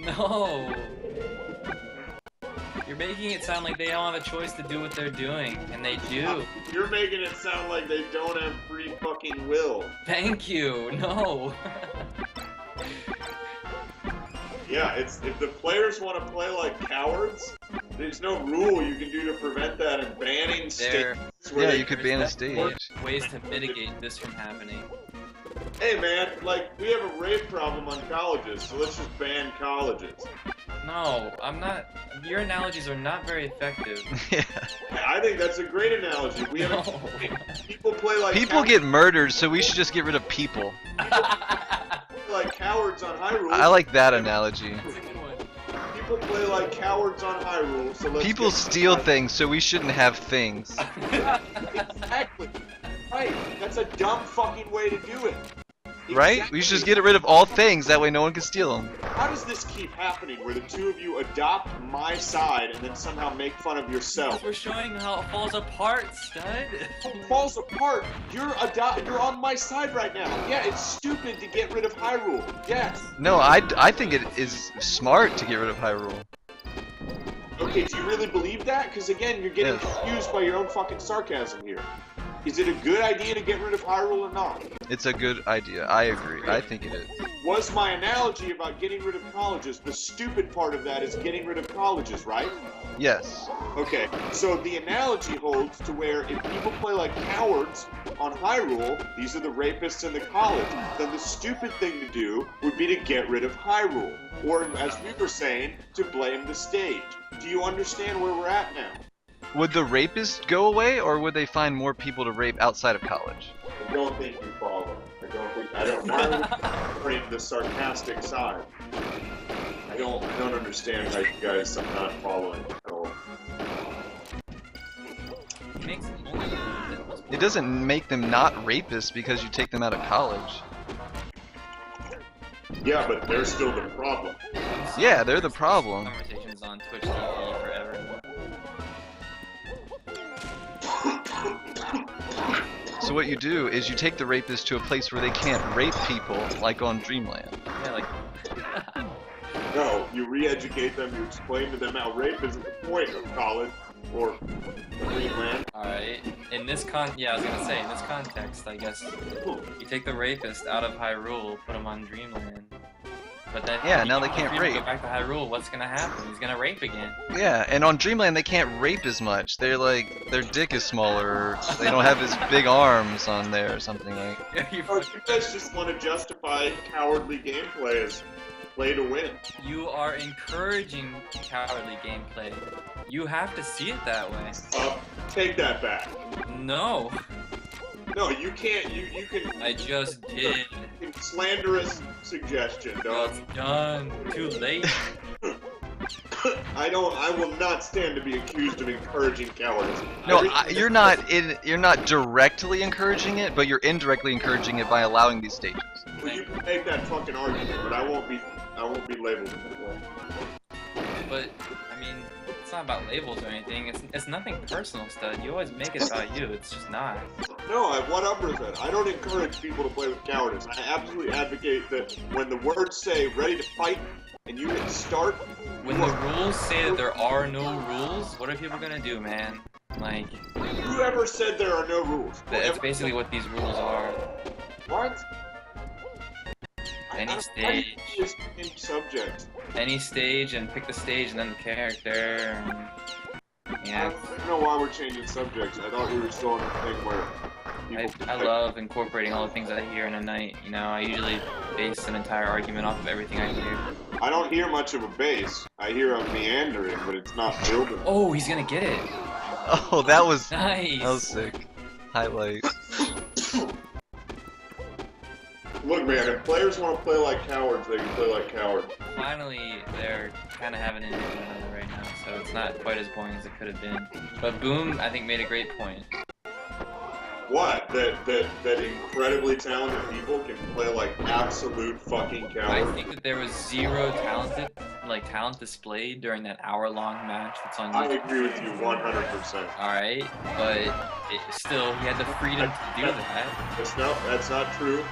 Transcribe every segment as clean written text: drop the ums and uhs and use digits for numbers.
No. You're making it sound like they don't have a choice to do what they're doing, and they do. You're making it sound like they don't have free fucking will. Thank you. No. Yeah, if the players want to play like cowards, there's no rule you can do to prevent that, and banning stages. Yeah, you could ban a stage. Ways to mitigate this from happening. Hey man, like, we have a rape problem on colleges, so let's just ban colleges. No, I'm not. Your analogies are not very effective. Yeah. I think that's a great analogy. We have people play like People get murdered, so we should just get rid of people. like cowards on Hyrule. I like that analogy. That's a good one. People play like cowards on Hyrule, so let's People steal things, so we shouldn't have things. Exactly. Right. That's a dumb fucking way to do it. Right? Exactly. We should just get rid of all things, that way no one can steal them. How does this keep happening, where the two of you adopt my side and then somehow make fun of yourself? We're showing how it falls apart, stud. It falls apart. You're on my side right now. Yeah, it's stupid to get rid of Hyrule. Yes. No, I think it is smart to get rid of Hyrule. Okay, do you really believe that? Because again, you're getting confused by your own fucking sarcasm here. Is it a good idea to get rid of Hyrule or not? It's a good idea. I agree. I think it is. Was my analogy about getting rid of colleges, the stupid part of that is getting rid of colleges, right? Yes. Okay, so the analogy holds to where if people play like cowards on Hyrule, these are the rapists in the college, then the stupid thing to do would be to get rid of Hyrule. Or, as we were saying, to blame the stage. Do you understand where we're at now? Would the rapists go away, or would they find more people to rape outside of college? I don't think you follow. I don't bring the sarcastic side. I don't understand how you guys are not following at all. It doesn't make them not rapists because you take them out of college. Yeah, but they're still the problem. Yeah, they're the problem. Conversations on Twitch TV forever. So what you do is you take the rapists to a place where they can't rape people, like on Dreamland. Yeah, like. No, you re-educate them, you explain to them how rape isn't the point of college or Dreamland. Alright, in this I was gonna say, in this context, I guess, you take the rapist out of Hyrule, put him on Dreamland. But then, yeah, now they can't rape. Go back to Hyrule, what's gonna happen? He's gonna rape again. Yeah, and on Dreamland they can't rape as much. They're like, their dick is smaller, or they don't have as big arms on there or something like. Or you guys just want to justify cowardly gameplay as play to win. You are encouraging cowardly gameplay. You have to see it that way. Take that back. No. No, you can't. You can. I just did. Slanderous suggestion, dog. It's done. Too late. I will not stand to be accused of encouraging cowardice. No, you're not directly encouraging it, but you're indirectly encouraging it by allowing these stages. Well, you can make that fucking argument, but I won't be labeled that way. But I mean, it's not about labels or anything. It's nothing personal, stud. You always make it about you. It's just not. No, I 100%. I don't encourage people to play with cowardice. I absolutely advocate that when the words say ready to fight and you hit start. When the rules say that there are no rules, what are people gonna do, man? Like. Whoever said there are no rules? That's basically what these rules are. What? Any stage. Any subject. Any stage, and pick the stage and then the character. Yeah. I don't know why we're changing subjects. I thought we were still on the thing where I love incorporating all the things I hear in a night. You know, I usually base an entire argument off of everything I hear. I don't hear much of a bass. I hear a meandering, but it's not building. Oh, he's gonna get it. Oh, that was nice. That was sick. Highlight. Look, man, if players want to play like cowards, they can play like cowards. Finally, they're kind of having an issue with one another right now, so it's not quite as boring as it could have been. But Boom, I think, made a great point. What? That incredibly talented people can play like absolute fucking cowards? I think that there was zero talent displayed during that hour-long match that's on YouTube. I agree with you 100%. Alright, but still, he had the freedom to do that. No, that's not true.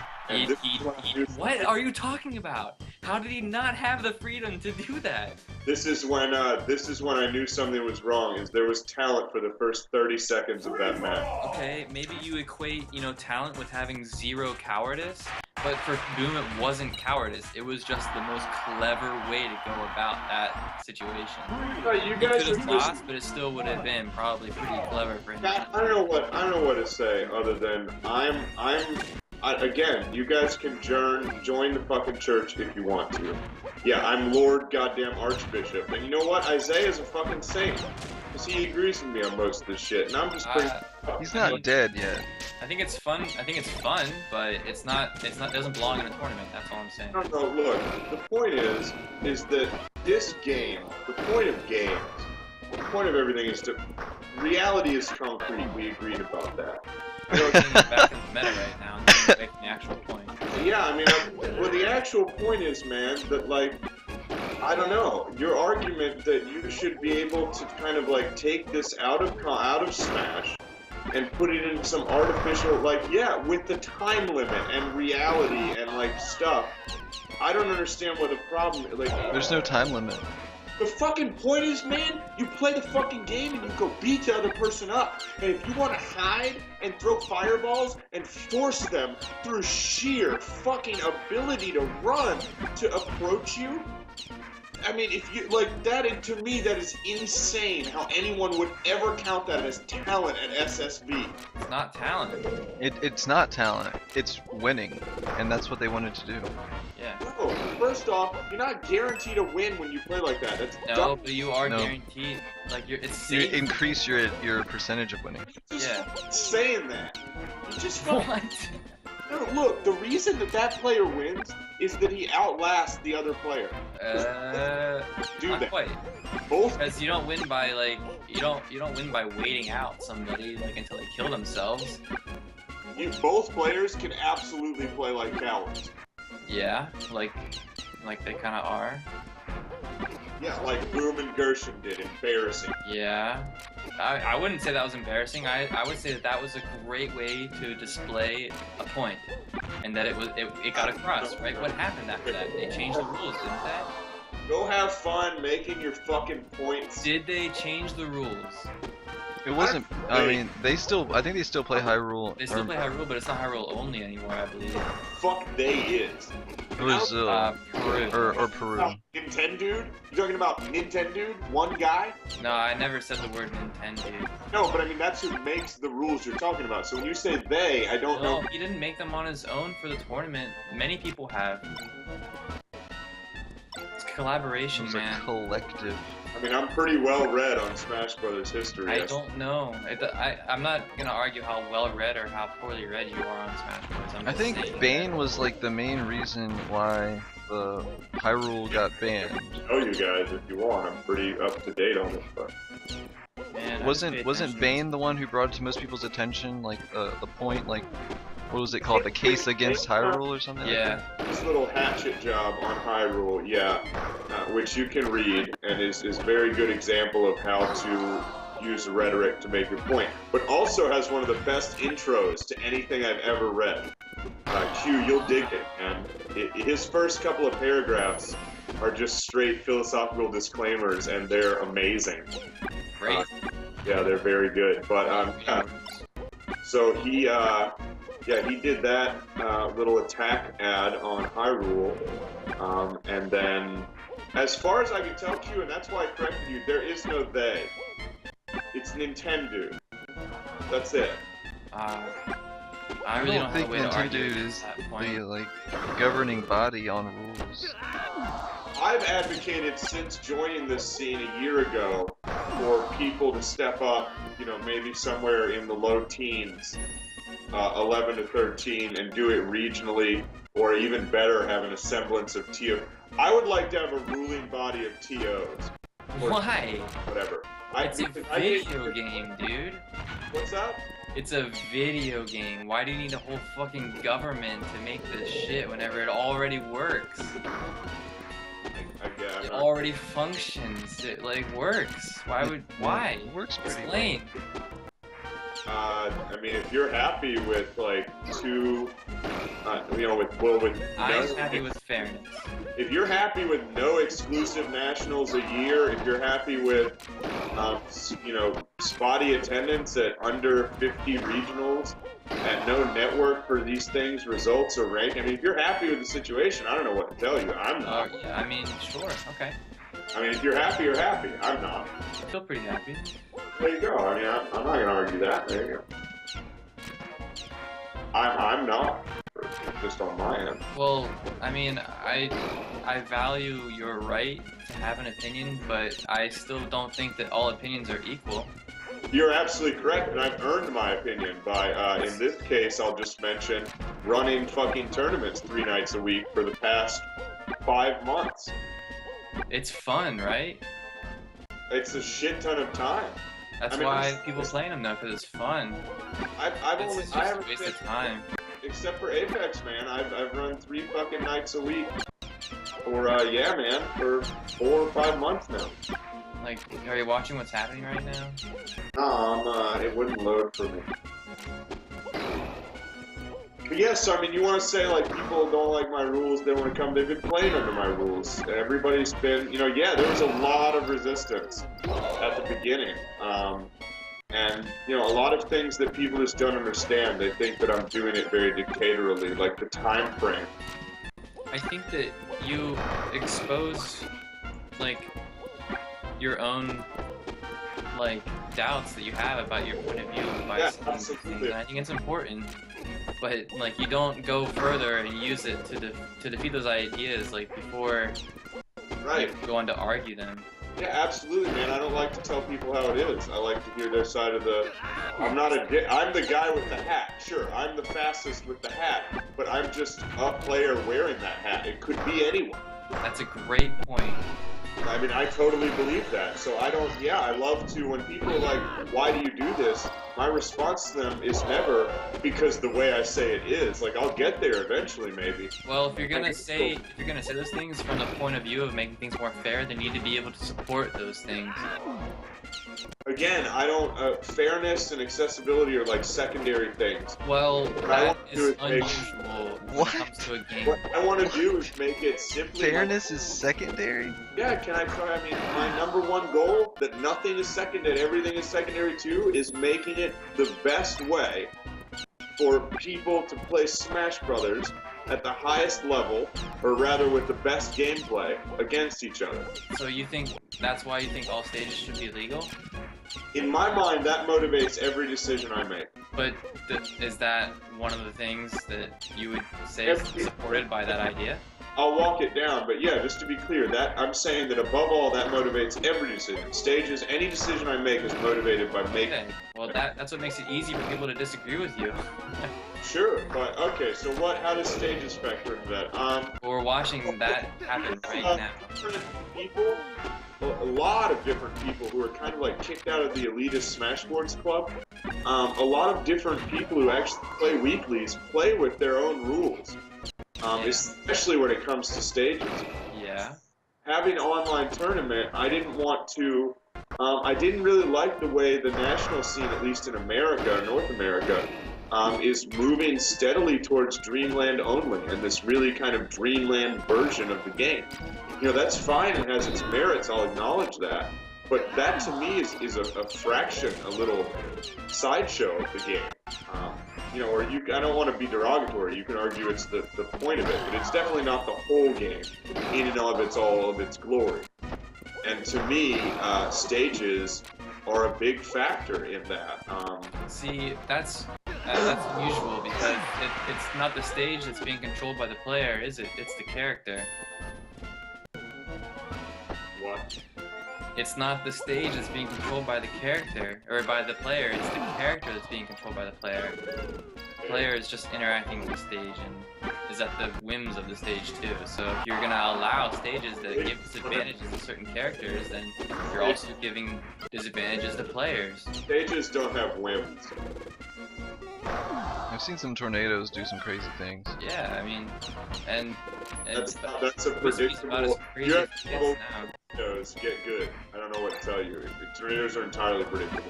What are you talking about? How did he not have the freedom to do that? This is when I knew something was wrong. Is there was talent for the first 30 seconds of that match. Okay, maybe you equate, talent with having zero cowardice, but for Boom it wasn't cowardice. It was just the most clever way to go about that situation. Right, you He guys could are have just. lost, but it still would have been probably pretty clever for him. I don't know what to say other than again, you guys can join the fucking church if you want to. Yeah, I'm Lord Goddamn Archbishop, and you know what? Isaiah's a fucking saint, because he agrees with me on most of this shit, and I'm just pretty. He's not dead yet. I think it's fun, but it doesn't belong in a tournament, that's all I'm saying. No, look, the point is that this game, the point of games, the point of everything is to, reality is concrete, we agreed about that. We're getting back in the meta right now and getting away from the actual point. Yeah, I mean, well, the actual point is, man, that, like, I don't know, your argument that you should be able to kind of, like, take this out of Smash and put it in some artificial, like, yeah, with the time limit and reality and, like, stuff, I don't understand what the problem is. Like, There's no time limit. the fucking point is, man, you play the fucking game and you go beat the other person up. And if you want to hide and throw fireballs and force them through sheer fucking ability to run to approach you, I mean, if you, like, that, to me, that is insane how anyone would ever count that as talent at SSB. It's not talent. It's not talent. It's winning, and that's what they wanted to do. Yeah. No, first off, you're not guaranteed to win when you play like that. That's No, dumb. but you are No. guaranteed. Like, it's You safe. increase your percentage of winning. Just Yeah. saying that. You just fucking. What? No, look, the reason that player wins is that he outlasts the other player. Do Not that. quite. Both. Because you don't win by you don't win by waiting out somebody until they kill themselves. Both players can absolutely play like cowards. Yeah, like they kind of are. Yeah, like Boom and Gershon did. Embarrassing. Yeah, I wouldn't say that was embarrassing. I would say that was a great way to display a point, and that it got across. Right? What happened after that? They changed the rules, didn't they? Go have fun making your fucking points. Did they change the rules? It wasn't. I mean, I think they still play Hyrule. They still play Hyrule, but it's not Hyrule only anymore, I believe. Fuck they is. Brazil Peru. or Peru. Nintendo? You talking about Nintendo? One guy? No, I never said the word Nintendo. No, but I mean that's who makes the rules you're talking about. So when you say they, I don't know. No, he didn't make them on his own for the tournament. Many people have. It's collaboration, It's man. a collective. I mean, I'm pretty well read on Smash Brothers history. I don't know. I'm not gonna argue how well read or how poorly read you are on Smash Bros. I think Bane was like the main reason why the Hyrule got banned. Know you guys if you want. I'm pretty up to date on this stuff. Man, Wasn't Bane the one who brought it to most people's attention? Like the point, like what was it called? The case against Hyrule or something? Yeah. This little hatchet job on Hyrule, yeah, which you can read and is a very good example of how to use rhetoric to make your point, but also has one of the best intros to anything I've ever read. Q, you'll dig it, and his first couple of paragraphs are just straight philosophical disclaimers, and they're amazing. Great. Yeah, they're very good. But yeah. So he did that little attack ad on Hyrule, and then, as far as I can tell, Q, and that's why I corrected you, there is no they. It's Nintendo. That's it. I really don't have think a way to argue Nintendo against is that point. the like governing body on rules. I've advocated since joining this scene a year ago for people to step up, you know, maybe somewhere in the low teens, 11 to 13, and do it regionally, or even better, having a semblance of TO. I would like to have a ruling body of TOs. Or Why? whatever. It's a video game, dude. What's that? It's a video game. Why do you need a whole fucking government to make this shit whenever it already works? I guess. It already functions. It like works. Why? It works pretty Explain. I mean, if you're happy with like two, with I'm happy with fairness. if you're happy with no exclusive nationals a year, if you're happy with, you know, spotty attendance at under 50 regionals, and no network for these things, results or rank. I mean, if you're happy with the situation, I don't know what to tell you. I'm not. Yeah, I mean, sure, okay. I mean, if you're happy, you're happy. I'm not. I feel pretty happy. There you go. I mean, I'm not gonna argue that. There you go. I'm not. Just on my end. Well, I mean, I value your right to have an opinion, but I still don't think that all opinions are equal. You're absolutely correct, and I've earned my opinion by, in this case, I'll just mention, running fucking tournaments 3 nights a week for the past 5 months. It's fun, right? It's a shit ton of time. That's why people playing them though, because it's fun. I haven't a waste of time. Except for Apex, man. I've run 3 fucking nights a week for yeah, man, for 4 or 5 months now. Like, are you watching what's happening right now? No, it wouldn't load for me. But yes, I mean, you want to say, like, people don't like my rules, they want to come, they've been playing under my rules. Everybody's been, you know, yeah, there was a lot of resistance at the beginning. And, you know, a lot of things that people just don't understand. They think that I'm doing it very dictatorially, like the time frame. I think that you expose, like, your own, like, doubts that you have about your point of view by saying these things, and I think it's important. But, like, you don't go further and use it to defeat those ideas, like, before you go on to argue them. Yeah, absolutely, man. I don't like to tell people how it is. I like to hear their side of the... I'm the guy with the hat. Sure, I'm the fastest with the hat, but I'm just a player wearing that hat. It could be anyone. That's a great point. I mean, I totally believe that. So I don't... Yeah, I love to... When people are like, why do you do this? My response to them is never because the way I say it is. Like, I'll get there eventually, maybe. Well, if you're gonna say those things from the point of view of making things more fair, they need to be able to support those things. Again, I don't. Fairness and accessibility are like secondary things. Well, that is unusual when it comes to a game. What I want to do is make it simply. Fairness is secondary? Yeah, can I try? I mean, my #1 goal, that nothing is secondary, everything is secondary too, is making it the best way for people to play Smash Brothers at the highest level, or rather with the best gameplay, against each other. So you think that's why you think all stages should be legal? In my mind, that motivates every decision I make. But is that one of the things that you would say is supported by that idea? I'll walk it down, but yeah, just to be clear, that I'm saying that above all, that motivates every decision. Stages, any decision I make is motivated by making. Okay. Well, that's what makes it easy for people to disagree with you. Sure, but okay, so how does stages factor into that? We're watching that happen right now. People, a lot of different people who are kind of like kicked out of the elitist Smash Sports Club. A lot of different people who actually play weeklies play with their own rules. Especially when it comes to stages. Yeah. Having an online tournament, I didn't want to. I didn't really like the way the national scene, at least in America, North America, is moving steadily towards Dreamland only, and this really kind of Dreamland version of the game. You know, that's fine and has its merits, I'll acknowledge that. But that to me is a fraction, a little sideshow of the game. You know, or I don't want to be derogatory, you can argue it's the point of it, but it's definitely not the whole game in and of its glory. And to me, stages are a big factor in that. See, that's unusual because it's not the stage that's being controlled by the player, is it? It's the character. What? It's not the stage that's being controlled by the character, or by the player, it's the character that's being controlled by the player. The player is just interacting with the stage and is at the whims of the stage too. So if you're gonna allow stages that give disadvantages to certain characters, then you're also giving disadvantages to players. Stages don't have whims. I've seen some tornadoes do some crazy things. Yeah, I mean, and that's a predictable. You have tornadoes get good. I don't know what to tell you. Tornadoes are entirely predictable.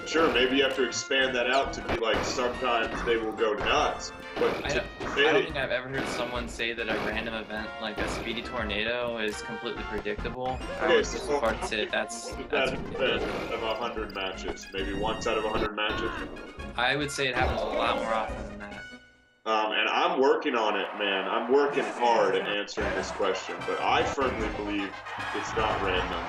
Sure, maybe you have to expand that out to be like sometimes they will go nuts. But I don't think I've ever heard someone say that a random event like a speedy tornado is completely predictable. I would go so far to say that's ridiculous. of 100 matches, maybe once out of 100 matches. I would say it happens a lot more often than that. And I'm working on it, man. I'm working hard at answering this question, but I firmly believe it's not random.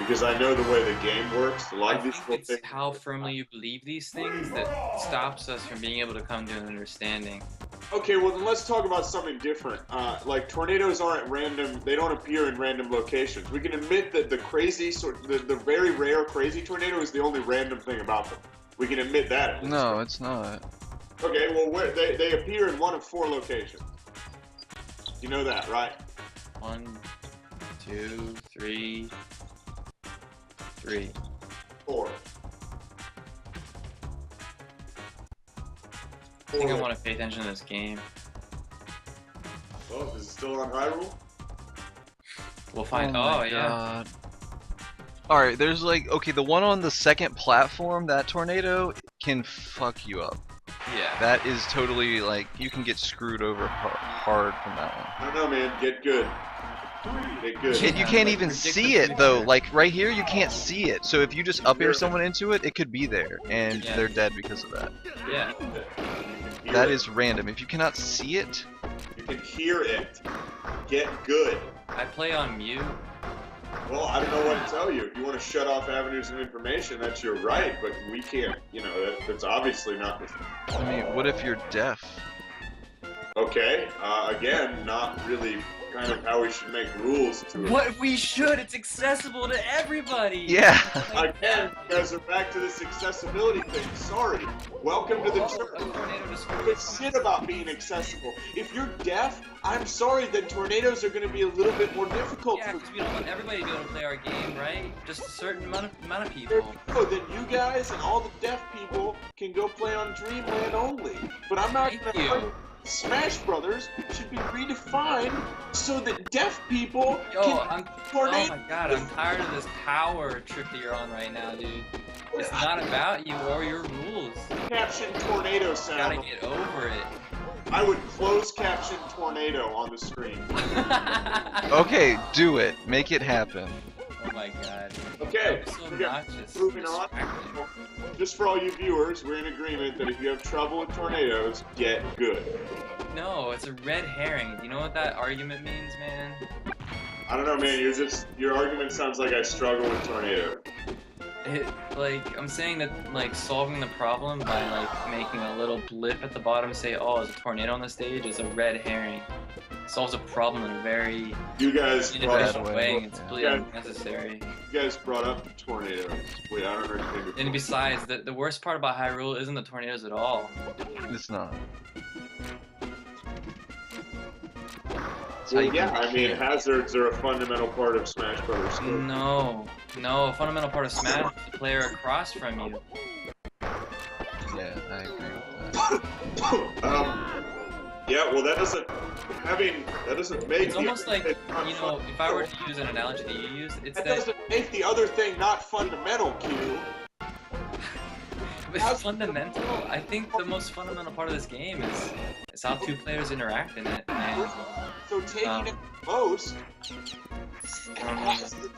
Because I know the way the game works. A lot of these think it's how firmly you believe these things that stops us from being able to come to an understanding. Okay, well then let's talk about something different. Like tornadoes aren't random; they don't appear in random locations. We can admit that the very rare crazy tornado is the only random thing about them. We can admit that. At least, No, right? it's not. Okay, well they appear in one of 4 locations. You know that, right? 1, 2, 3. 3. 4. I think I want to pay attention to this game. Oh, is it still on Hyrule? We'll find. Oh my God. Alright, there's like, okay, the one on the second platform, that tornado can fuck you up. Yeah. That is totally like, you can get screwed over hard from that one. I don't know, man. Get good. Get good. And you can't even see it though. Like right here, you can't see it. So if you just up air someone into it, it could be there, and they're dead because of that. Yeah. That is random. If you cannot see it, you can hear it. Get good. I play on mute. Well, I don't know what to tell you. If you want to shut off avenues of information, that's your right, but we can't. You know, that's obviously not the... I mean, what if you're deaf? Okay, again, not really kind of how we should make rules to it. What we should, it's accessible to everybody! Yeah! Again, you guys are back to this accessibility thing. Sorry. Welcome to the church. It's shit about being accessible. If you're deaf, I'm sorry, then tornadoes are going to be a little bit more difficult. Yeah, because we don't want everybody to be able to play our game, right? Just a certain amount of people. Oh, then you guys and all the deaf people can go play on Dreamland only. But I'm not going to... Smash Brothers should be redefined so that deaf people can tornado. Oh my God, I'm tired of this power trip that you're on right now, dude. It's not about you or your rules. Caption tornado sound. You gotta get over it. I would close caption tornado on the screen. Okay, do it. Make it happen. Oh my God. Okay, so obnoxious. Moving on. Just for all you viewers, we're in agreement that if you have trouble with tornadoes, get good. No, it's a red herring. Do you know what that argument means, man? I don't know, man. Your argument sounds like I struggle with tornadoes. I'm saying that, like, solving the problem by, like, making a little blip at the bottom say, oh, there's a tornado on the stage is a red herring. It solves a problem in a very inefficient way. It's completely unnecessary. You guys brought up tornadoes. Wait, I don't understand. And besides, the worst part about Hyrule isn't the tornadoes at all. It's not. Well, yeah, I mean, hazards are a fundamental part of Smash Brothers. No, a fundamental part of Smash is the player across from you. Yeah, I agree with that. Yeah, well, that doesn't make it's almost like, you know, if I were to use an analogy that you use, it's that doesn't make the other thing not fundamental, Q. It's fundamental. I think the most fundamental part of this game is how 2 players interact in it. And, so taking it most,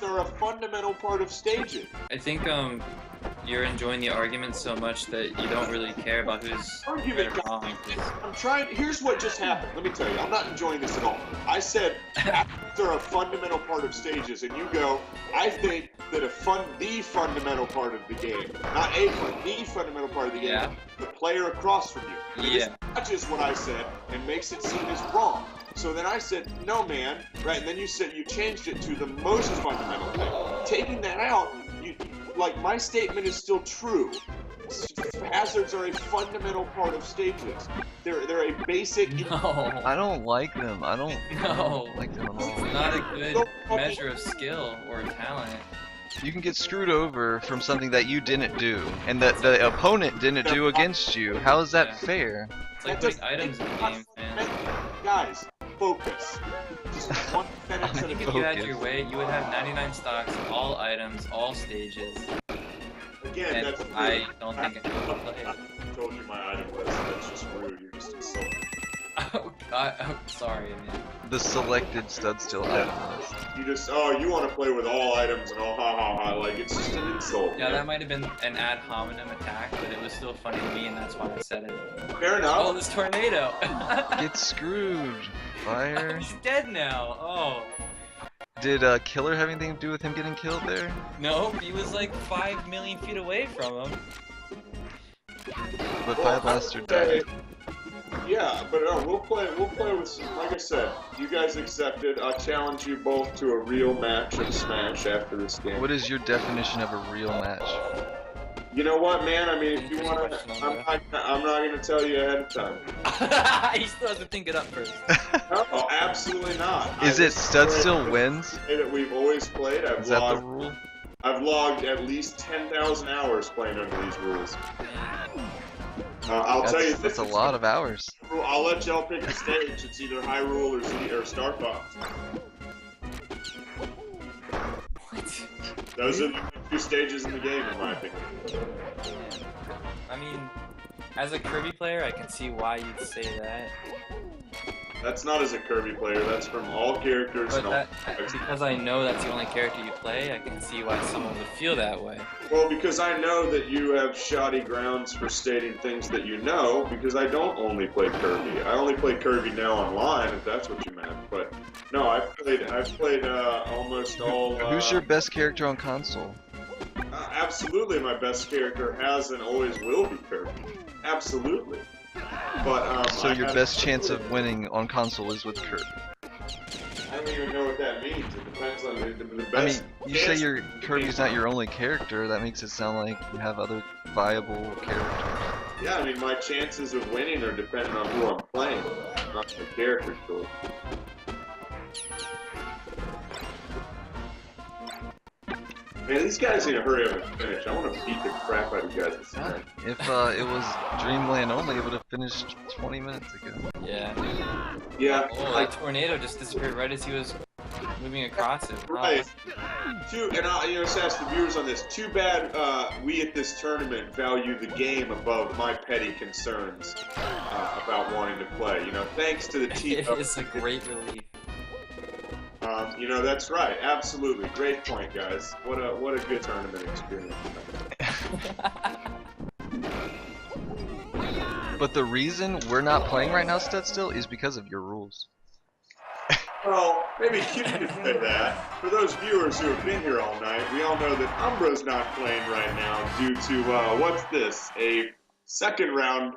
they're a fundamental part of staging. I think you're enjoying the argument so much that you don't really care about who's right or wrong. I'm trying. Here's what just happened. Let me tell you, I'm not enjoying this at all. I said they're a fundamental part of stages, and you go, I think that the fundamental part of the game, not the fundamental part of the game, the player across from you. Yeah. That is what I said, and makes it seem as wrong. So then I said, no, man, right? And then you said you changed it to the most fundamental thing. Taking that out, like, my statement is still true. Hazards are a fundamental part of stages. They're a basic... No. I don't like them. I don't like them at all. It's not a good measure of skill or talent. You can get screwed over from something that you didn't do, and that the opponent didn't do against you. How is that fair? It's like putting items in games, man. Guys, focus. Just one sentence I think if you had your way, you would have 99 stocks, all items, all stages. again, And that's rude. I don't think I can play it. I told you my item list. That's just rude. You're just insulting. Oh god, I'm sorry, man. The selected stud still item list. You just, oh, you want to play with all items and all ha ha ha. Like, it's just an insult. Yeah, man. that might have been an ad hominem attack, but it was still funny to me, and that's why I said it. Fair enough. Oh, this tornado! Get screwed. Fire. He's dead now. Oh. Did Killer have anything to do with him getting killed there? No, he was like 5 million feet away from him. But Fire Blaster died. Yeah, but we'll play with some, like I said, you guys accepted. I'll challenge you both to a real match of Smash after this game. What is your definition of a real match? You know what, man? I mean, if you want to, I'm not going to tell you ahead of time. He still has to think it up first. No, absolutely not. Is it stud still wins? That we've always played. Is that the rule? I've logged at least 10,000 hours playing under these rules. I'll tell you this. That's a lot of hours. I'll let y'all pick the stage. It's either Hyrule or Star Fox. What? Those are the two stages in the game, in my opinion. I mean, as a Kirby player, I can see why you'd say that. That's not as a Kirby player. That's from all characters But and all. that, because I know that's the only character you play, I can see why someone would feel that way. Well, because I know that you have shoddy grounds for stating things that you know, because I don't only play Kirby. I only play Kirby now online, if that's what you meant. But no, I've played almost all. Who's your best character on console? Absolutely, my best character has and always will be Kirby. Absolutely. But so your best chance of winning on console is with Kirby. I don't even know what that means. It depends on the best. I mean, you say your Kirby's not your only character. That makes it sound like you have other viable characters. Yeah, I mean, my chances of winning are dependent on who I'm playing, not the character choice. Man, these guys need to hurry up and finish. I want to beat the crap out of you guys this time. If it was Dreamland only, it would have finished 20 minutes ago. Yeah. Yeah. Oh, that tornado just disappeared right as he was moving across it. Right. And I'll just ask the viewers on this. Too bad we at this tournament value the game above my petty concerns about wanting to play. You know, thanks to the team. It is a great relief. You know, that's right. Absolutely. Great point, guys. What a good tournament experience. But the reason we're not playing right now, Stud Still, is because of your rules. Well, maybe you can say that. For those viewers who have been here all night, we all know that Umbra's not playing right now due to, what's this? A second round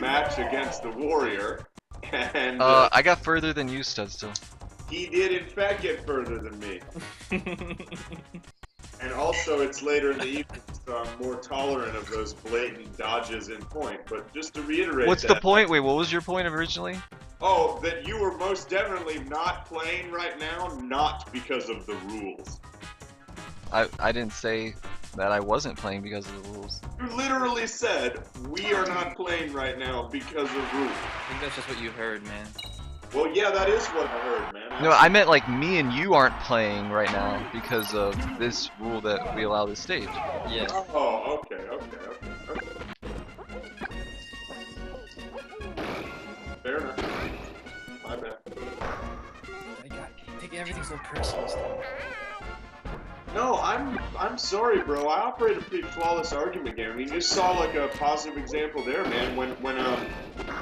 match against the Warrior. And I got further than you, Stud Still. he did in fact get further than me. And also, it's later in the evening, so I'm more tolerant of those blatant dodges in point. But just to reiterate What's that, the point? Wait, what was your point originally? Oh, that you were most definitely not playing right now, not because of the rules. I didn't say that I wasn't playing because of the rules. You literally said, we are not playing right now because of rules. I think that's just what you heard, man. Well, yeah, that is what I heard, man. No, I meant like me and you aren't playing right now because of this rule that we allow this stage. Yeah. Oh, okay. Fair enough. My bad. Take everything so personal stuff. No, I'm sorry, bro. I operate a pretty flawless argument game. I mean, you just saw like a positive example there, man. When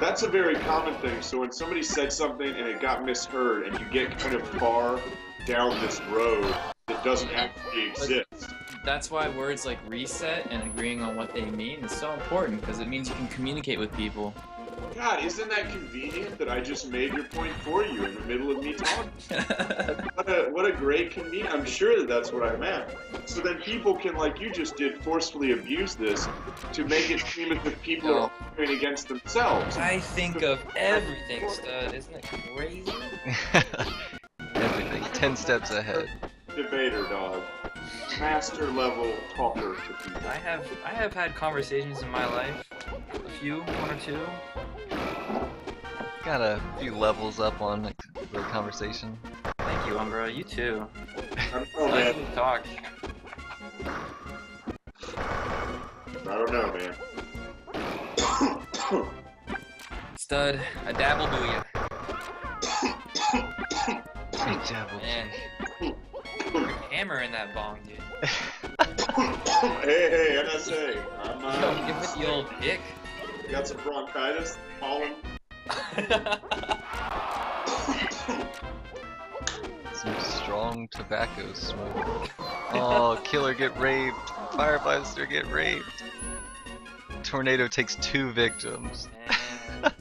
that's a very common thing. So when somebody said something and it got misheard, and you get kind of far down this road that doesn't actually exist. That's why words like reset and agreeing on what they mean is so important, because it means you can communicate with people. God, isn't that convenient that I just made your point for you in the middle of me talking? What a great convenience. I'm sure that that's what I meant. So then people can, like you just did, forcefully abuse this to make it seem as if people are arguing against themselves. I think of everything, Stud. Isn't it crazy? Everything. 10 steps ahead. Debater, dog. Master level talker to people. I have had conversations in my life. One or two. Got a few levels up on like, the conversation. Thank you, Umbra. You too. Oh, I man. like to talk. I don't know, man. Stud, a dabble booyah. Hey, Devil. Man, you're hammering that bong, dude. Hey, NSA. Yo, give it the old dick. Got some bronchitis, pollen. Some strong tobacco smoke. Oh, killer get raped. Firebuster get raped. Tornado takes 2 victims. Man.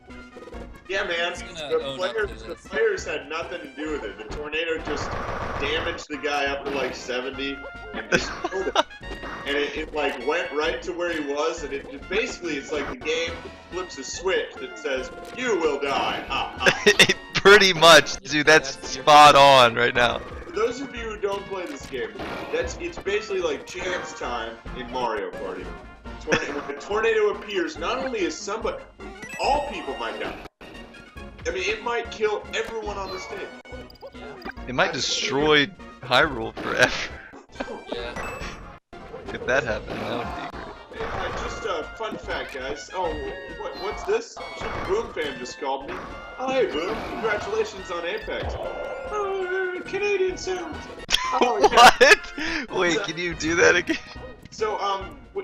Yeah, man. He's gonna The own up players, to the this. players had nothing to do with it. The tornado just damaged the guy up to like 70 and just killed him. And it like went right to where he was, and it basically it's like the game flips a switch that says you will die. Ha, ha. Pretty much, dude. That's spot on right now. For those of you who don't play this game, it's basically like chance time in Mario Party. When a tornado appears, not only is somebody, all people might die. I mean, it might kill everyone on the stage. It might destroy Hyrule forever. Yeah. If that happened, that would be great. Just a fun fact, guys. Oh, what's this? Super Boom fan just called me. Oh, hey, Boom. Congratulations on Apex. Oh, Canadian sounds. Oh, yeah. What? Wait, can you do that again? So,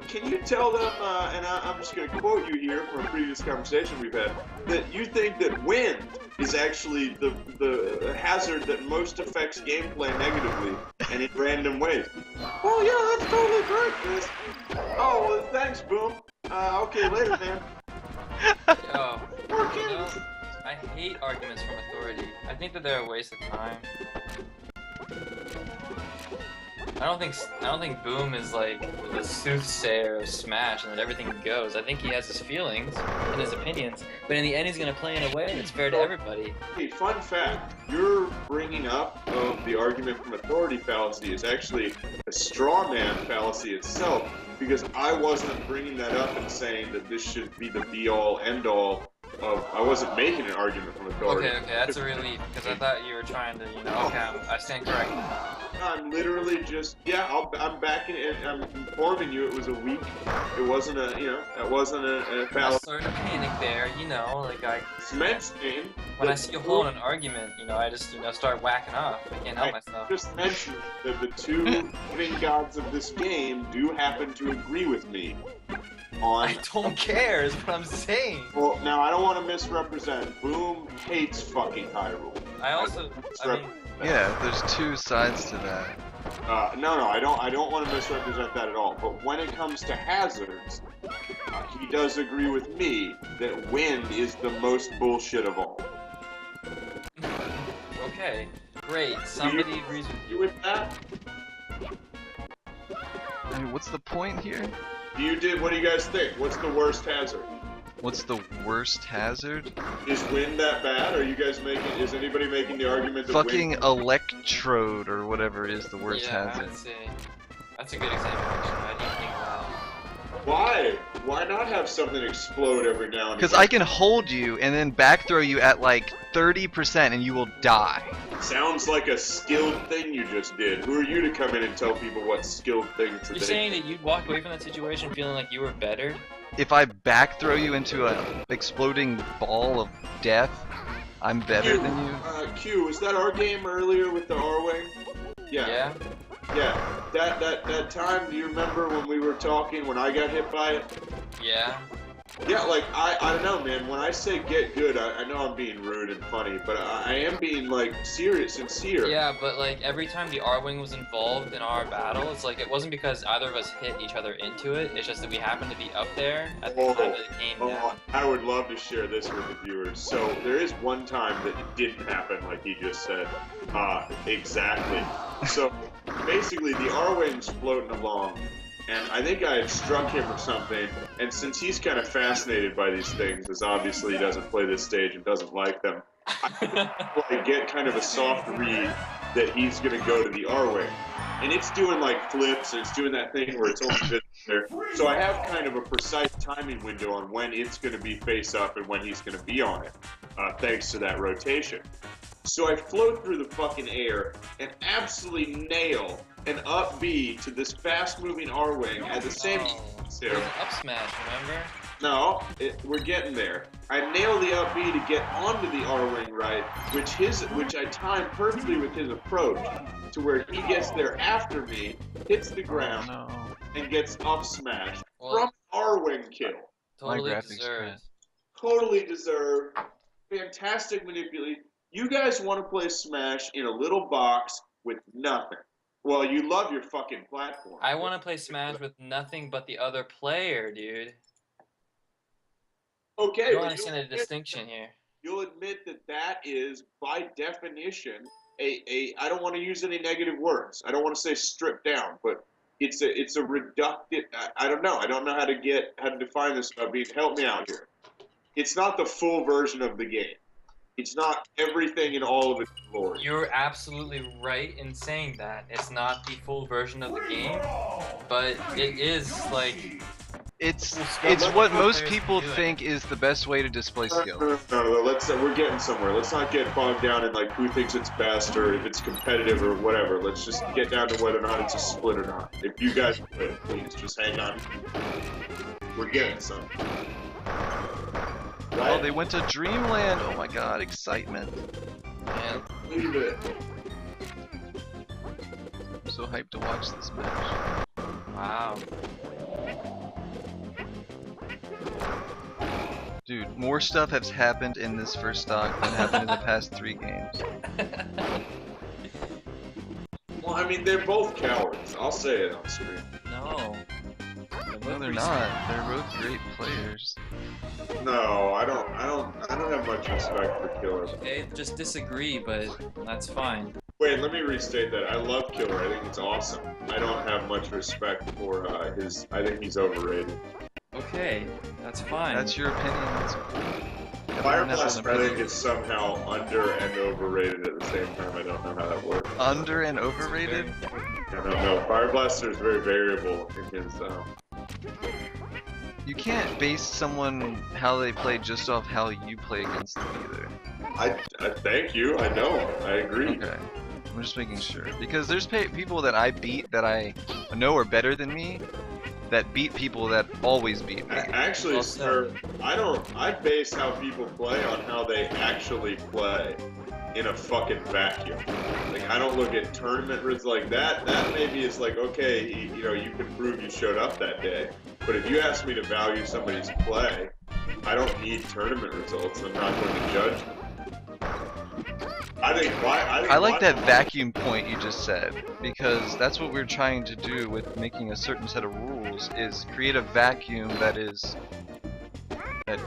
can you tell them, and I'm just going to quote you here from a previous conversation we've had, that you think that wind is actually the hazard that most affects gameplay negatively and in random ways? Oh, yeah, that's totally correct, Chris. Oh, well, thanks, Boom. Okay, later, man. Yo, Poor you kids. know, I hate arguments from authority. I think that they're a waste of time. I don't think Boom is like the soothsayer of Smash and that everything goes. I think he has his feelings and his opinions, but in the end he's gonna play in a way that's fair to everybody. Hey, fun fact, your bringing up of the argument from authority fallacy is actually a straw man fallacy itself, because I wasn't bringing that up and saying that this should be the be-all, end-all of, I wasn't making an argument from authority. Okay, that's a relief, because I thought you were trying to, okay, I stand corrected. I'm literally just, I'm backing it, I'm informing you it was a weak, it wasn't a, that wasn't a I fallacy. started to panic there, like I... Mentioning When I see a hole in an argument, I just, start whacking off. I can't help myself. Just mentioned that the two living gods of this game do happen to agree with me on... I don't care, is what I'm saying. Well, now I don't want to misrepresent. Boom hates fucking Hyrule. Yeah, there's 2 sides to that. No, I don't want to misrepresent that at all. But when it comes to hazards, he does agree with me that wind is the most bullshit of all. Okay, great. Somebody agrees with you. With that? I mean, what's the point here? What do you guys think? What's the worst hazard? What's the worst hazard? Is wind that bad? Is anybody making the argument that Fucking wind... electrode or whatever is the worst hazard. I would say that's a good example. Actually, I didn't think of that. Why? Why not have something explode every now and again? Because I can hold you and then back throw you at like 30% and you will die. Sounds like a skilled thing you just did. Who are you to come in and tell people what skilled things You're they... saying that you'd walk away from that situation feeling like you were better? If I back throw you into a exploding ball of death, I'm better than you. Q, was that our game earlier with the R-Wing? Yeah. Yeah. That time, do you remember when we were talking when I got hit by it? Yeah. Yeah, like, I don't know, man. When I say get good, I know I'm being rude and funny, but I am being, like, sincere. Yeah, but, like, every time the R-Wing was involved in our battle, it's like, it wasn't because either of us hit each other into it, it's just that we happened to be up there at the time that it came down. I would love to share this with the viewers. So, there is one time that it didn't happen, like he just said. Exactly. So, basically, the R-Wing's floating along, and I think I had struck him or something, and since he's kind of fascinated by these things, as obviously he doesn't play this stage and doesn't like them, I get kind of a soft read that he's going to go to the R-Wing. And it's doing like flips, and it's doing that thing where it's only been there. So I have kind of a precise timing window on when it's going to be face up and when he's going to be on it, thanks to that rotation. So I float through the fucking air and absolutely nail an up B to this fast-moving R-wing at the same time. It was an up smash, remember? No, we're getting there. I nail the up B to get onto the R-wing right, which I time perfectly with his approach to where he gets there after me, hits the ground, and gets up smashed from R-wing kill. Totally deserved. Totally deserved. Fantastic manipulation. You guys want to play Smash in a little box with nothing. Well, you love your fucking platform. I want to play Smash with nothing but the other player, dude. Okay, You don't understand the distinction here. You'll admit that that is, by definition, I don't want to use any negative words. I don't want to say stripped down, but it's a reductive. I don't know. I don't know how to define this. Help me out here. It's not the full version of the game. It's not everything in all of its glory. You're absolutely right in saying that. It's not the full version of the game, but it is like... It's what most people think is the best way to display skill. No, we're getting somewhere. Let's not get bogged down in like who thinks it's best or if it's competitive or whatever. Let's just get down to whether or not it's a split or not. If you guys quit, please just hang on. We're getting somewhere. Right? Oh, they went to Dreamland! Oh my god, excitement. Man. Leave it. I'm so hyped to watch this match. Wow. Dude, more stuff has happened in this first stock than happened in the past 3 games. Well, I mean, they're both cowards. I'll say it on screen. No. No, they're not. They're both great players. No, I don't have much respect for Killer. Okay, just disagree, but that's fine. Wait, let me restate that. I love Killer. I think it's awesome. I don't have much respect for his. I think he's overrated. Okay, that's fine. That's your opinion. That's Fire Blaster, I think, is somehow under and overrated at the same time. I don't know how that works. Under and overrated? I don't know. Fire Blaster is very variable in his. You can't base someone how they play just off how you play against them either. I thank you. I know. I agree. Okay. I'm just making sure because there's people that I beat that I know are better than me. That beat people that always beat me. Actually, sir, I base how people play on how they actually play in a fucking vacuum. Like, I don't look at tournament results like that. That maybe is like, okay, you know, you can prove you showed up that day. But if you ask me to value somebody's play, I don't need tournament results. I'm not going to judge them. I like that vacuum point you just said, because that's what we're trying to do with making a certain set of rules, is create a vacuum that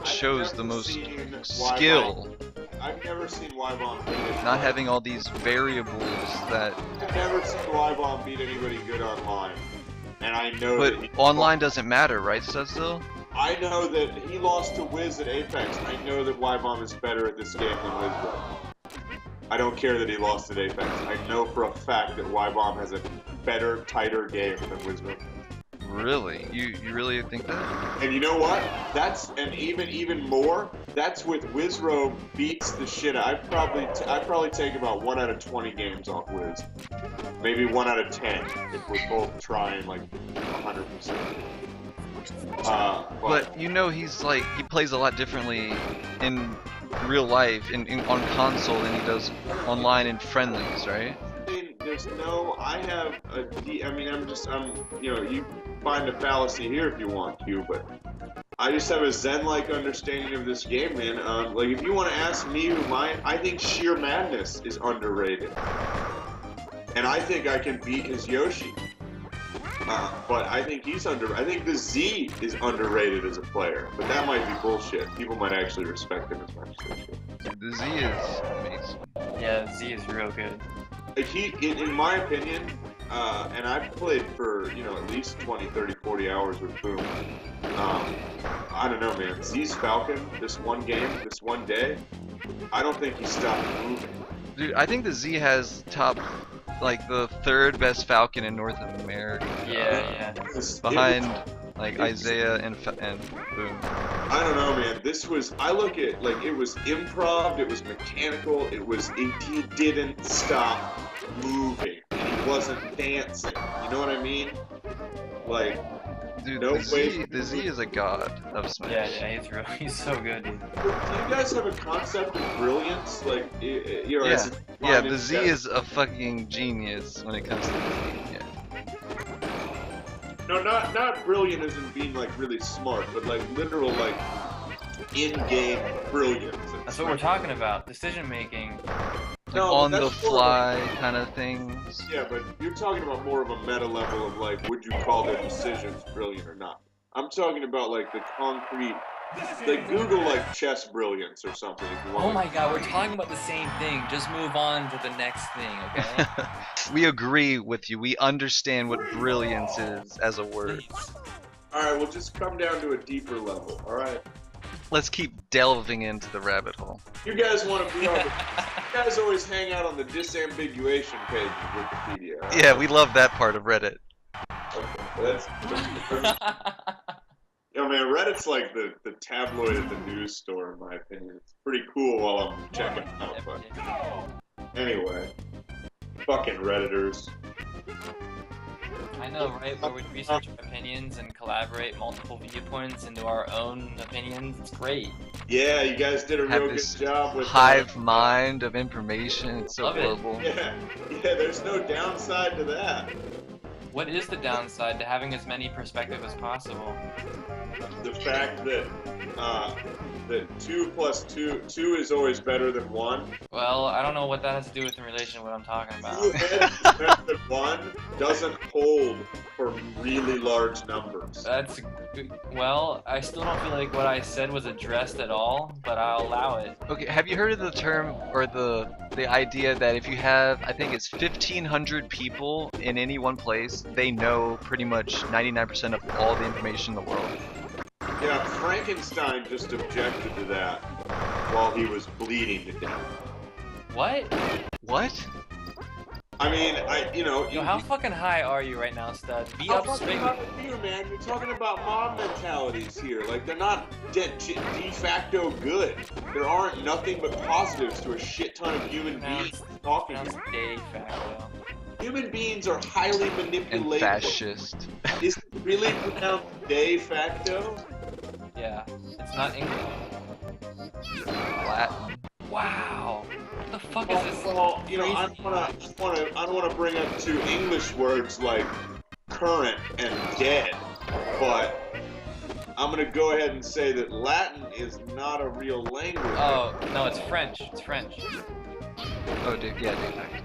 shows the most skill. I've never seen Y-Bomb beat it. Not having all these variables that... I've never seen Y-Bomb beat anybody good online. And I know but online doesn't matter, right, Studstill? I know that he lost to Wiz at Apex. I know that Y-Bomb is better at this game than Wiz was. I don't care that he lost at Apex. I know for a fact that Y-Bomb has a better, tighter game than Wizro. Really? You really think that? And you know what? And even more. That's with Wizro beats the shit. I probably take about 1 out of 20 games off Wiz. Maybe 1 out of 10 if we're both trying like 100%. But you know he plays a lot differently in real life on console than he does online in friendlies, right? There's no, you know, you find a fallacy here if you want to, but I just have a zen-like understanding of this game, man. Like, if you want to ask me who I think Sheer Madness is underrated. And I think I can beat his Yoshi. But I think I think the Z is underrated as a player, but that might be bullshit. People might actually respect him as much as they should. The Z is amazing. Yeah, Z is real good. Like in my opinion, and I've played for, you know, at least 20, 30, 40 hours with Boom. I don't know, man. Z's Falcon, this one game, this one day, I don't think he stopped moving. Dude, I think the Z has like the 3rd best Falcon in North America. Yeah. Behind Like Isaiah and boom. I don't know, man. This was, I look at, like, it was improv, it was mechanical, he didn't stop moving, and he wasn't dancing. You know what I mean? Like, Dude, no way. the Z is a god of Smash. Yeah, he's so good, dude. Do you guys have a concept of brilliance? Like, you know, Yeah, as yeah, the Z is a fucking genius when it comes to the Z. Yeah. No, not brilliant as in being like really smart, but like literal like in-game brilliance. That's what we're talking about. Decision making. Like No, on that's the more fly kind of things. Yeah, but you're talking about more of a meta level of like, would you call their decisions brilliant or not? I'm talking about like the concrete, like Google like chess brilliance or something if you want. Oh my god, we're talking about the same thing. Just move on to the next thing, okay? We agree with you. We understand what brilliance is as a word. All right, we'll just come down to a deeper level. All right. Let's keep delving into the rabbit hole. You guys want to be on? You guys always hang out on the disambiguation page of Wikipedia. Right? Yeah, we love that part of Reddit. Okay, that's. Yo, man, Reddit's like the tabloid at the news store, in my opinion. It's pretty cool while I'm checking it out, but anyway. Fucking Redditors. I know, right? Where we research our opinions and collaborate multiple viewpoints into our own opinions. It's great. Yeah, you guys did a Have real this good job with hive mind of information. It's so Love it. global. Yeah, there's no downside to that. What is the downside to having as many perspectives as possible? The fact that that 2 plus 2 is always better than 1. Well, I don't know what that has to do with in relation to what I'm talking about. 2 is better than 1 doesn't hold for really large numbers. That's well, I still don't feel like what I said was addressed at all, but I'll allow it. Okay, have you heard of the term or the idea that if you have, I think it's 1,500 people in any one place, they know pretty much 99% of all the information in the world? Yeah, Frankenstein just objected to that while he was bleeding to death. What? What? I mean, Yo, how fucking high are you right now, stud? Be How up fucking straight. high are you, man? You're talking about mob mentalities here. Like, they're not de facto good. There aren't nothing but positives to a shit ton of human beings talking Sounds here. de facto. Human beings are highly And manipulatable. fascist. Is it really pronounced de facto? Yeah, it's not English. Latin. Wow. What the fuck is this? Well, you know, I crazy- don't wanna bring up two English words like current and dead, but I'm gonna go ahead and say that Latin is not a real language. Oh, no, it's French. It's French. Oh, dude, yeah, de facto.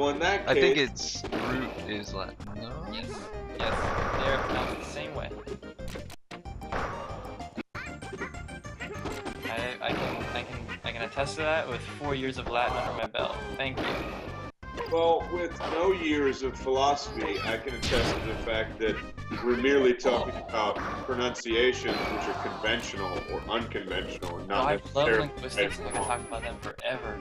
Well, in that case, I think its root is Latin. No? Yes. Yes. They're pronounced the same way. I can attest to that with 4 years of Latin under my belt. Thank you. well, with no years of philosophy, I can attest to the fact that we're merely talking about pronunciations which are conventional or unconventional and Oh, not I love necessarily linguistics. I right or can wrong. talk about them forever.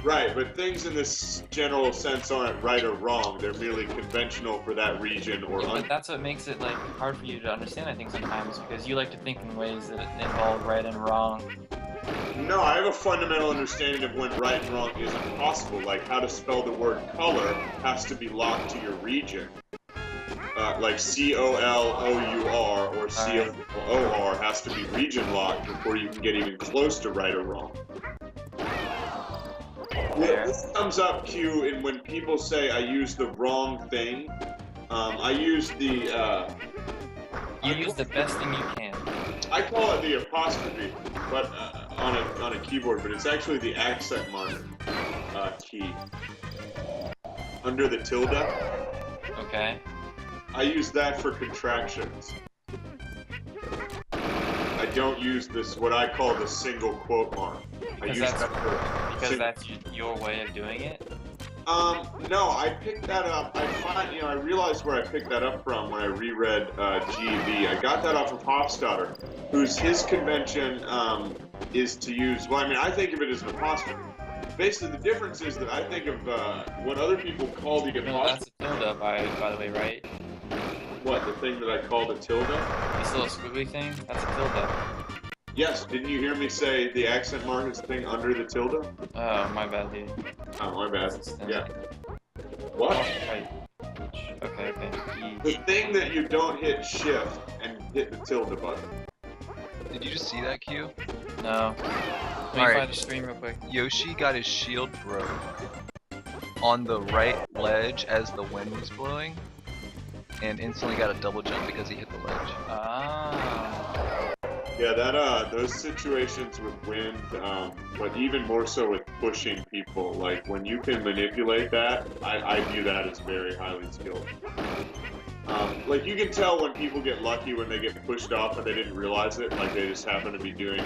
Right, but things in this general sense aren't right or wrong. They're merely conventional for that region or Yeah, but that's what makes it like hard for you to understand, I think, sometimes, because you like to think in ways that involve right and wrong. No, I have a fundamental understanding of when right and wrong isn't possible, like how to spell the word color has to be locked to your region. Like C-O-L-O-U-R or C-O-O-R has to be region locked before you can get even close to right or wrong. Fair. This comes up, Q, in when people say I use the wrong thing. I use the, You use the best thing you can. I call it the apostrophe, but on a keyboard, but it's actually the accent mark key under the tilde. Okay. I use that for contractions. I don't use this what I call the single quote mark. I Because use that's, that for because that's your way of doing it? No, I picked that up. I realized where I picked that up from when I reread GEV. I got that off of Hofstadter, his convention is to use. Well, I mean, I think of it as an apostrophe. Basically, the difference is that I think of what other people call the No, apostrophe. that's a tilde, by the way, right? What, the thing that I called a tilde? This little squiggly thing? That's a tilde. Yes, didn't you hear me say the accent mark is the thing under the tilde? Oh, my bad, dude. Oh, my bad. Yeah. Oh, What? right. Okay. The thing that you don't hit shift and hit the tilde button. Did you just see that, Q? No. Let me Alright. find a stream real quick. Yoshi got his shield broke on the right ledge as the wind was blowing, and instantly got a double jump because he hit the ledge. Ah. Yeah, that those situations with wind, but even more so with pushing people, like when you can manipulate that, I view that as very highly skilled. Like you can tell when people get lucky when they get pushed off and they didn't realize it, like they just happen to be doing,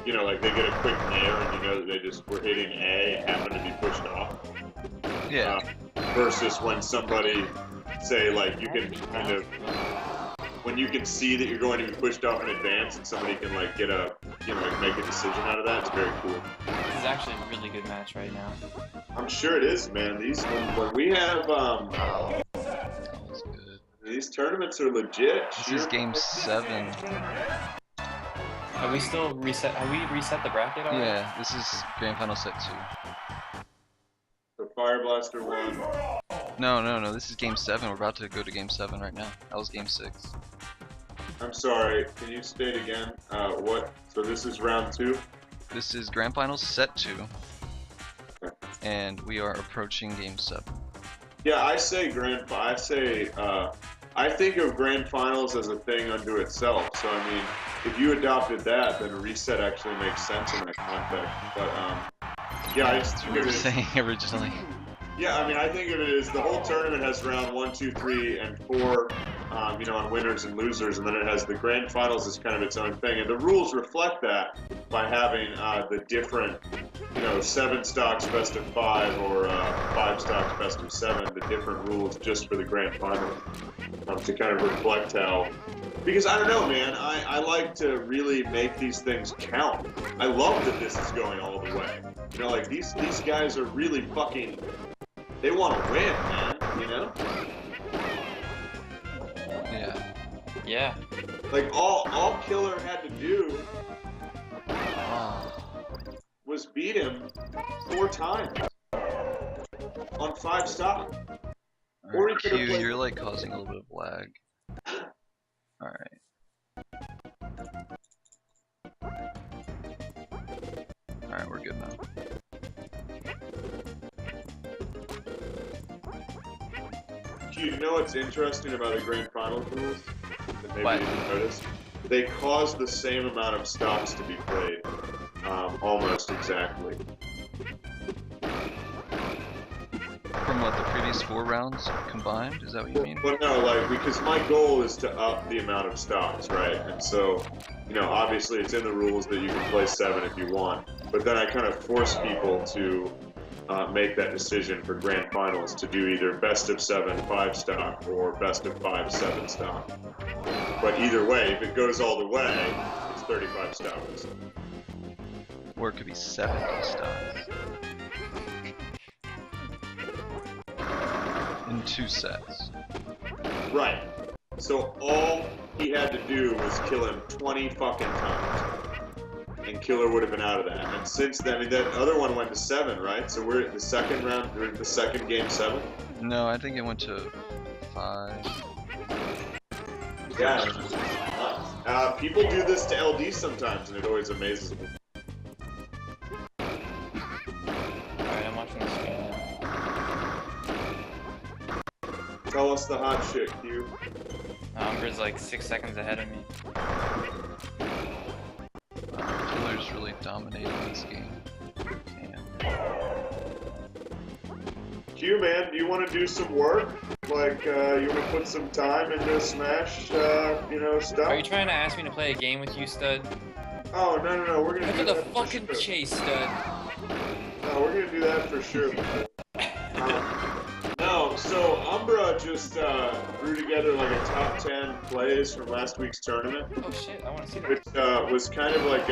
you know, like they get a quick nair and you know that they just were hitting A and happen to be pushed off. Yeah. Versus when somebody, say, like you can kind of, when you can see that you're going to be pushed off in advance and somebody can like get a, you know, like make a decision out of that, it's very cool. This is actually a really good match right now. I'm sure it is, man. These, when we have, That was good. these tournaments are legit. This is game 7. Have we still reset? Have we reset the bracket already? Yeah, this is grand final set 2. So Fire Blaster 1. No, this is game 7. We're about to go to game 7 right now. That was game 6. I'm sorry, can you state again? What? So this is round 2? This is grand finals set 2. And we are approaching game 7. Yeah, I say I think of grand finals as a thing unto itself. So I mean, if you adopted that, then a reset actually makes sense in that context. But yeah, I just That's what we were saying originally. yeah, I mean, I think of it as the whole tournament has round 1, 2, 3, and 4, you know, on winners and losers, and then it has the grand finals as kind of its own thing. And the rules reflect that by having the different, you know, 7 stocks best of 5 or 5 stocks best of 7, the different rules just for the grand finals to kind of reflect how. Because I don't know, man, I like to really make these things count. I love that this is going all the way. You know, like these guys are really fucking. They want to win, man, you know? Yeah. Yeah. Like, all Killer had to do was beat him 4 times on 5 stock. Or he could have Q, played... you're like causing a little bit of lag. Alright. Alright, we're good now. You know what's interesting about the Grand Finals rules? That maybe What? you didn't notice? They cause the same amount of stocks to be played. Almost exactly. From what, the previous 4 rounds combined? Is that what you mean? Well, no, like, because my goal is to up the amount of stocks, right? And so, you know, obviously it's in the rules that you can play 7 if you want, but then I kind of force people to make that decision for grand finals to do either best of 7 5 stock or best of 5 7 stock. But either way, if it goes all the way, it's 35 stocks. Or it could be 70 stocks. In 2 sets. Right. So all he had to do was kill him 20 fucking times. And Killer would have been out of that. And since then, I mean, that other one went to 7, right? So we're at the second round, we're at the second game 7? No, I think it went to 5. Yeah. People do this to LD sometimes, and it always amazes me. Alright, I'm watching the stream now. Tell us the hot shit, Q. Umbra's like 6 seconds ahead of me. Killer's really dominating this game. Q, man, do you want to do some work? Like, you want to put some time into Smash, you know, stuff? Are you trying to ask me to play a game with you, stud? Oh, no, we're gonna Look do at the that for fucking sure. chase, stud. No, we're gonna do that for sure. No, so Umbra just threw together like a top 10 plays from last week's tournament, Oh shit, I want to see that. which was kind of like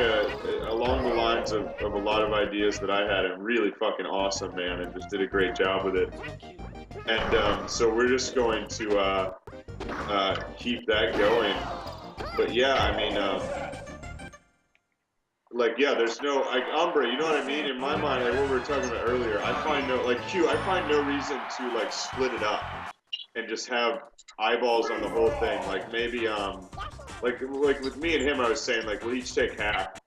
along the lines of a lot of ideas that I had, and really fucking awesome, man, and just did a great job with it. So cute. And so we're just going to keep that going. But yeah, I mean, like, yeah, there's no, like, Umbra, you know what I mean? In my mind, like what we were talking about earlier, I find no, like, Q, I find no reason to, like, split it up and just have eyeballs on the whole thing. Like, maybe, like with me and him, I was saying, like, we'll each take half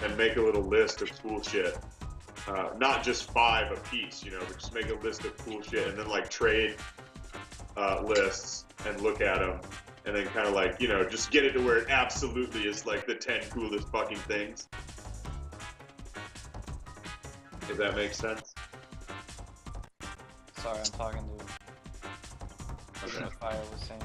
and make a little list of cool shit. Not just 5 a piece, you know, but just make a list of cool shit and then, like, trade lists and look at them. And then kind of like, you know, just get it to where it absolutely is like the 10 coolest fucking things. If that makes sense. Sorry, I'm talking to what Fire was saying.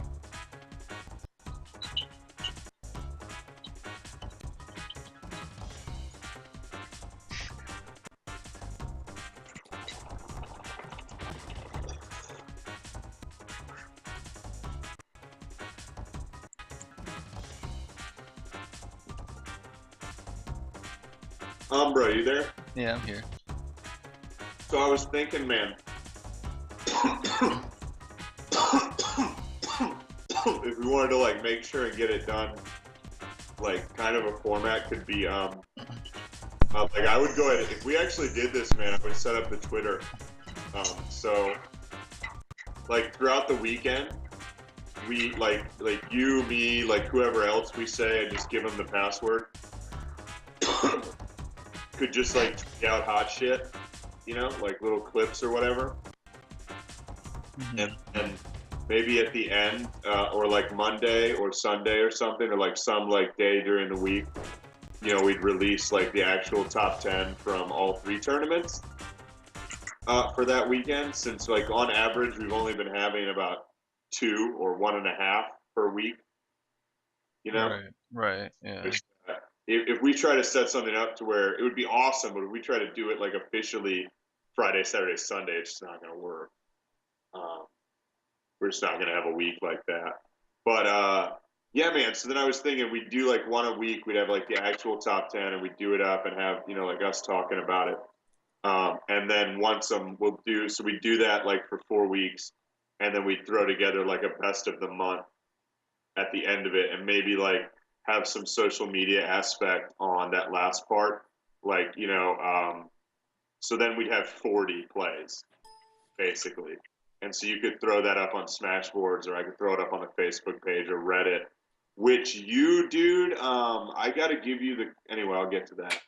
Bro, you there? Yeah, I'm here. So I was thinking, man, if we wanted to like make sure and get it done, like kind of a format could be, like I would go ahead, if we actually did this, man, I would set up the Twitter. So like throughout the weekend, we like you, me, like whoever else we say, and just give them the password. Could just like tweet out hot shit, you know, like little clips or whatever. And maybe at the end, or like Monday or Sunday or something, or like some like day during the week, you know, we'd release like the actual top 10 from all 3 tournaments for that weekend. Since like on average, we've only been having about 2 or 1.5 per week, you know? Right, yeah. Which, if we try to set something up to where it would be awesome, but if we try to do it like officially Friday, Saturday, Sunday, it's just not going to work. We're just not going to have a week like that. But yeah, man. So then I was thinking we'd do like 1 a week. We'd have like the actual top 10 and we'd do it up and have, you know, like us talking about it. And then once we'll do, so we do that like for 4 weeks. And then we'd throw together like a best of the month at the end of it and maybe like have some social media aspect on that last part. Like, you know, so then we'd have 40 plays basically. And so you could throw that up on Smashboards, or I could throw it up on the Facebook page or Reddit, which you, dude, I got to give you the, anyway, I'll get to that.